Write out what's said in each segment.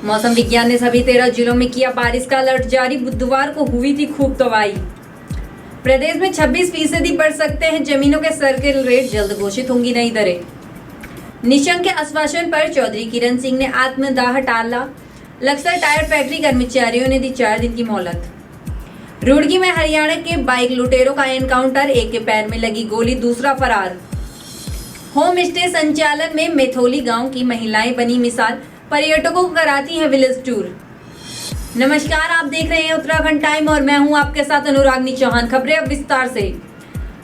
मौसम विज्ञान ने सभी 13 जिलों में किया बारिश का अलर्ट जारी। बुधवार को हुई थी खूब तबाही। प्रदेश में 26% बढ़ सकते हैं जमीनों के सर्किल रेट, जल्द घोषित होंगी नई दरें। निशंक के आश्वासन पर चौधरी किरण सिंह ने आत्मदाह टाला। लक्सर टायर फैक्ट्री कर्मचारियों ने दी 4 दिन की मोहलत। रुड़की में हरियाणा के बाइक लुटेरों का एनकाउंटर, एक के पैर में लगी गोली, दूसरा फरार। होम स्टे संचालन में मेथोली गांव की महिलाएं बनी मिसाल, पर्यटकों को कराती हैं विलेज टूर। नमस्कार, आप देख रहे हैं उत्तराखंड टाइम और मैं हूं आपके साथ अनुरागनी चौहान। खबरें अब विस्तार से।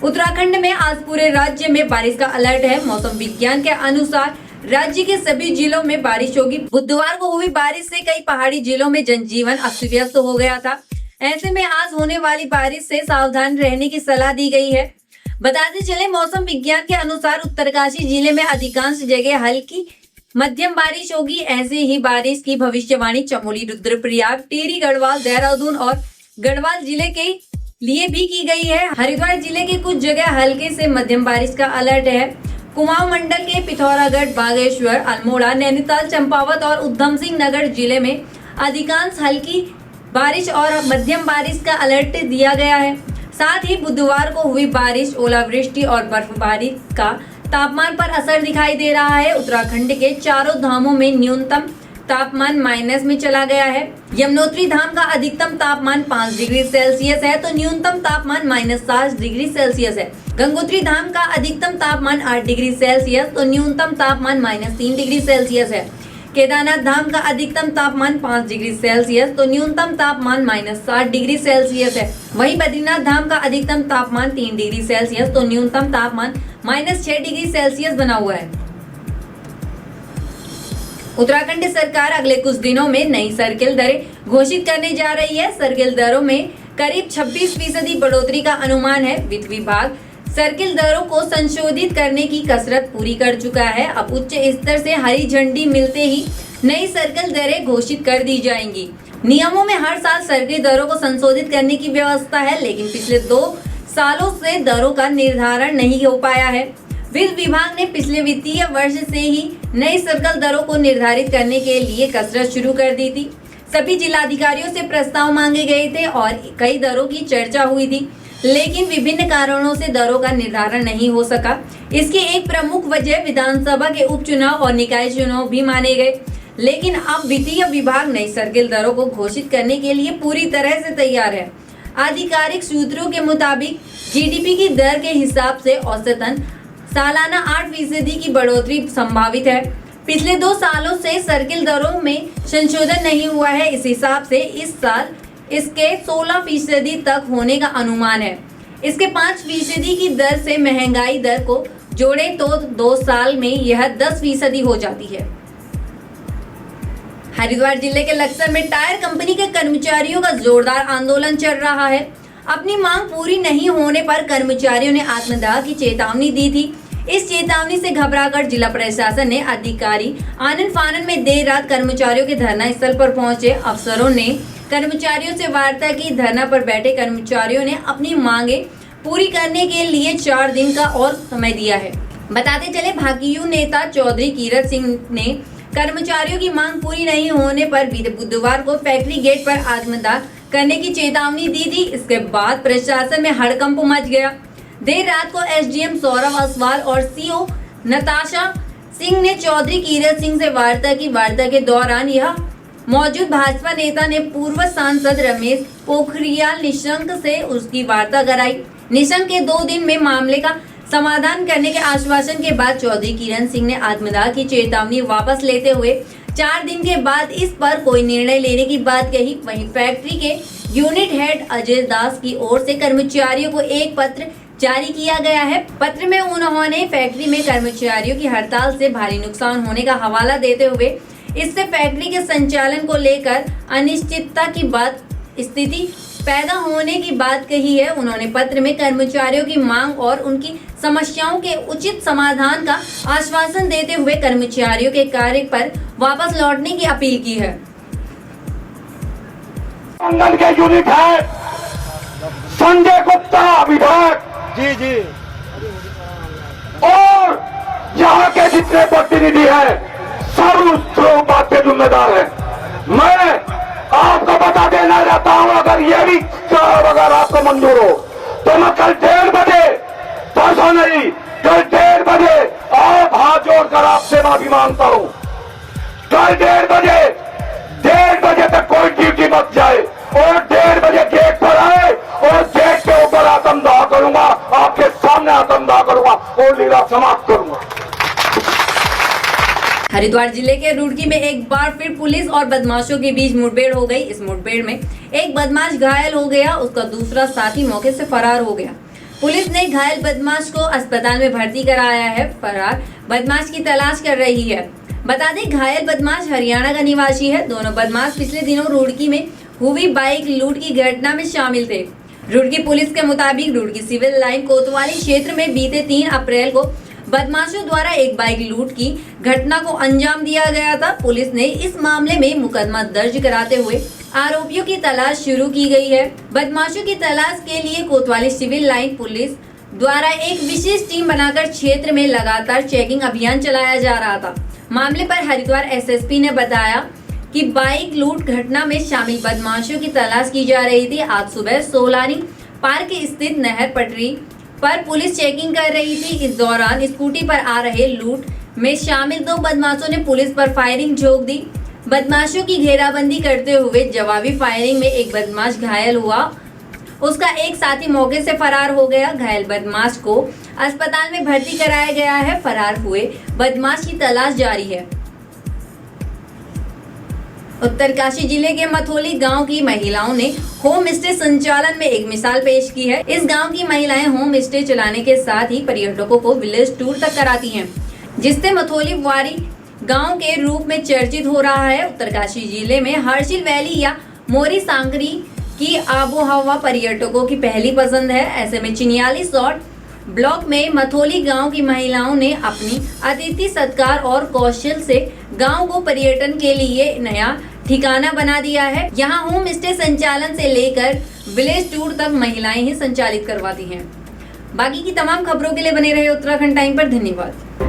उत्तराखंड में आज पूरे राज्य में बारिश का अलर्ट है। मौसम विज्ञान के अनुसार राज्य के सभी जिलों में बारिश होगी। बुधवार को हुई बारिश से कई पहाड़ी जिलों में जनजीवन अस्त व्यस्त हो गया था। ऐसे में आज होने वाली बारिश से सावधान रहने की सलाह दी गई है। बताते चले, मौसम विज्ञान के अनुसार उत्तरकाशी जिले में अधिकांश जगह हल्की मध्यम बारिश होगी। ऐसे ही बारिश की भविष्यवाणी चमोली, रुद्रप्रयाग, टिहरी, गढ़वाल, देहरादून और गढ़वाल जिले के लिए भी की गई है। हरिद्वार जिले के कुछ जगह हल्के से मध्यम बारिश का अलर्ट है। कुमाऊं मंडल के पिथौरागढ़, बागेश्वर, अल्मोड़ा, नैनीताल, चंपावत और उधम सिंह नगर जिले में अधिकांश हल्की बारिश और मध्यम बारिश का अलर्ट दिया गया है। साथ ही बुधवार को हुई बारिश, ओलावृष्टि और बर्फबारी का तापमान पर असर दिखाई दे रहा है। उत्तराखंड के चारों धामों में न्यूनतम तापमान माइनस में चला गया है। यमुनोत्री धाम का अधिकतम तापमान 5 डिग्री सेल्सियस है तो न्यूनतम तापमान -7 डिग्री सेल्सियस है। गंगोत्री धाम का अधिकतम तापमान 8 डिग्री सेल्सियस तो न्यूनतम तापमान -3 डिग्री सेल्सियस है। केदारनाथ धाम का अधिकतम तापमान 5 डिग्री सेल्सियस तो न्यूनतम तापमान -7 डिग्री सेल्सियस है। वहीं बद्रीनाथ धाम का अधिकतम तापमान 3 डिग्री सेल्सियस तो न्यूनतम तापमान -6 डिग्री सेल्सियस बना हुआ है। उत्तराखंड सरकार अगले कुछ दिनों में नई सर्किल दरें घोषित करने जा रही है। सर्किल दरों में करीब 26% बढ़ोतरी का अनुमान है। वित्त विभाग सर्किल दरों को संशोधित करने की कसरत पूरी कर चुका है। अब उच्च स्तर से हरी झंडी मिलते ही नई सर्किल दरें घोषित कर दी जाएंगी। नियमों में हर साल सर्किल दरों को संशोधित करने की व्यवस्था है, लेकिन पिछले 2 सालों से दरों का निर्धारण नहीं हो पाया है। वित्त विभाग ने पिछले वित्तीय वर्ष से ही नई सर्किल दरों को निर्धारित करने के लिए कसरत शुरू कर दी थी। सभी जिलाधिकारियों से प्रस्ताव मांगे गए थे और कई दरों की चर्चा हुई थी, लेकिन विभिन्न कारणों से दरों का निर्धारण नहीं हो सका। इसकी एक प्रमुख वजह विधानसभा के उपचुनाव और निकाय चुनाव भी माने गए। लेकिन अब वित्तीय विभाग नई सर्किल दरों को घोषित करने के लिए पूरी तरह से तैयार है। आधिकारिक सूत्रों के मुताबिक जीडीपी की दर के हिसाब से औसतन सालाना 8% की बढ़ोतरी संभावित है। पिछले 2 सालों से सर्किल दरों में संशोधन नहीं हुआ है। इस हिसाब से इस साल इसके 16% तक होने का अनुमान है। इसके 5% की दर से महंगाई दर को जोड़ें तो 2 साल में यह 10% हो जाती है। हरिद्वार जिले के लक्सर में टायर कंपनी के कर्मचारियों का जोरदार आंदोलन चल रहा है। अपनी मांग पूरी नहीं होने पर कर्मचारियों ने आत्मदाह की चेतावनी दी थी। इस चेतावनी से घबराकर जिला प्रशासन ने अधिकारी आनन फानन में देर रात कर्मचारियों के धरना स्थल पर पहुंचे। अफसरों ने कर्मचारियों से वार्ता की। धरना पर बैठे कर्मचारियों ने अपनी मांगे पूरी करने के लिए 4 दिन का और समय दिया है। बताते चले, भाकियू नेता चौधरी किरण सिंह ने कर्मचारियों की मांग पूरी नहीं होने पर बुधवार को फैक्ट्री गेट पर आत्मदाह करने की चेतावनी दी थी। इसके बाद प्रशासन में हड़कंप मच गया। देर रात को एसडीएम सौरभ असवाल और सीओ नताशा सिंह ने चौधरी किरण सिंह से वार्ता की। वार्ता के दौरान यह मौजूद भाजपा नेता ने पूर्व सांसद रमेश पोखरियाल निशंक से उसकी वार्ता कराई। निशंक के 2 दिन में मामले का समाधान करने के आश्वासन के बाद चौधरी किरण सिंह ने आत्मदाह की चेतावनी वापस लेते हुए 4 दिन के बाद इस पर कोई निर्णय लेने की बात कही। वहीं फैक्ट्री के यूनिट हेड अजय दास की ओर से कर्मचारियों को एक पत्र जारी किया गया है। पत्र में उन्होंने फैक्ट्री में कर्मचारियों की हड़ताल से भारी नुकसान होने का हवाला देते हुए इससे फैक्ट्री के संचालन को लेकर अनिश्चितता की स्थिति पैदा होने की बात कही है। उन्होंने पत्र में कर्मचारियों की मांग और उनकी समस्याओं के उचित समाधान का आश्वासन देते हुए कर्मचारियों के कार्य पर वापस लौटने की अपील की है। मंडल के यूनिट है संजय गुप्ता विधायक जी और यहाँ के जितने प्रतिनिधि हैं सब उस बात के जिम्मेदार हैं। मैं आपको बता देना चाहता हूं, अगर ये भी साहब अगर आपको मंजूर हो तो मैं कल 1:30 बजे, परसों नहीं, कल 1:30 बजे आप हाथ जोड़कर आपसे माफी मांगता हूं। कल 1:30 बजे तक कोई ड्यूटी मत जाए और 1:30 बजे गेट पर आए और गेट के ऊपर आत्मदाह करूंगा, आपके सामने आत्मदाह करूंगा और लीला समाप्त करूंगा। हरिद्वार जिले के रुड़की में एक बार फिर पुलिस और बदमाशों के बीच मुठभेड़ हो गई। इस मुठभेड़ में एक बदमाश घायल हो गया, उसका दूसरा साथी मौके से फरार हो गया। पुलिस ने घायल बदमाश को अस्पताल में भर्ती कराया है। फरार बदमाश की तलाश कर रही है। बता दें, घायल बदमाश हरियाणा का निवासी है। दोनों बदमाश पिछले दिनों रुड़की में हुई बाइक लूट की घटना में शामिल थे। रुड़की पुलिस के मुताबिक रुड़की सिविल लाइन कोतवाली क्षेत्र में बीते 3 अप्रैल को बदमाशों द्वारा एक बाइक लूट की घटना को अंजाम दिया गया था। पुलिस ने इस मामले में मुकदमा दर्ज कराते हुए आरोपियों की तलाश शुरू की गई है। बदमाशों की तलाश के लिए कोतवाली सिविल लाइन पुलिस द्वारा एक विशेष टीम बनाकर क्षेत्र में लगातार चेकिंग अभियान चलाया जा रहा था। मामले पर हरिद्वार एसएसपी ने बताया कि बाइक लूट घटना में शामिल बदमाशों की तलाश की जा रही थी। आज सुबह सोलानी पार्क स्थित नहर पटरी पर पुलिस चेकिंग कर रही थी। इस दौरान स्कूटी पर आ रहे लूट में शामिल 2 बदमाशों ने पुलिस पर फायरिंग झोंक दी। बदमाशों की घेराबंदी करते हुए जवाबी फायरिंग में एक बदमाश घायल हुआ, उसका एक साथी मौके से फरार हो गया। घायल बदमाश को अस्पताल में भर्ती कराया गया है। फरार हुए बदमाश की तलाश जारी है। उत्तरकाशी जिले के मथोली गांव की महिलाओं ने होम स्टे संचालन में एक मिसाल पेश की है। इस गांव की महिलाएं होम स्टे चलाने के साथ ही पर्यटकों को विलेज टूर तक कराती हैं, जिससे मथोली वारी गांव के रूप में चर्चित हो रहा है। उत्तरकाशी जिले में हर्षिल वैली या मोरी सांकरी की आबोहवा पर्यटकों की पहली पसंद है। ऐसे में चिनियाली सॉर्ट ब्लॉक में मथोली गांव की महिलाओं ने अपनी अतिथि सत्कार और कौशल से गांव को पर्यटन के लिए नया ठिकाना बना दिया है। यहां होम स्टे संचालन से लेकर विलेज टूर तक महिलाएं ही संचालित करवाती हैं। बाकी की तमाम खबरों के लिए बने रहे उत्तराखंड टाइम पर। धन्यवाद।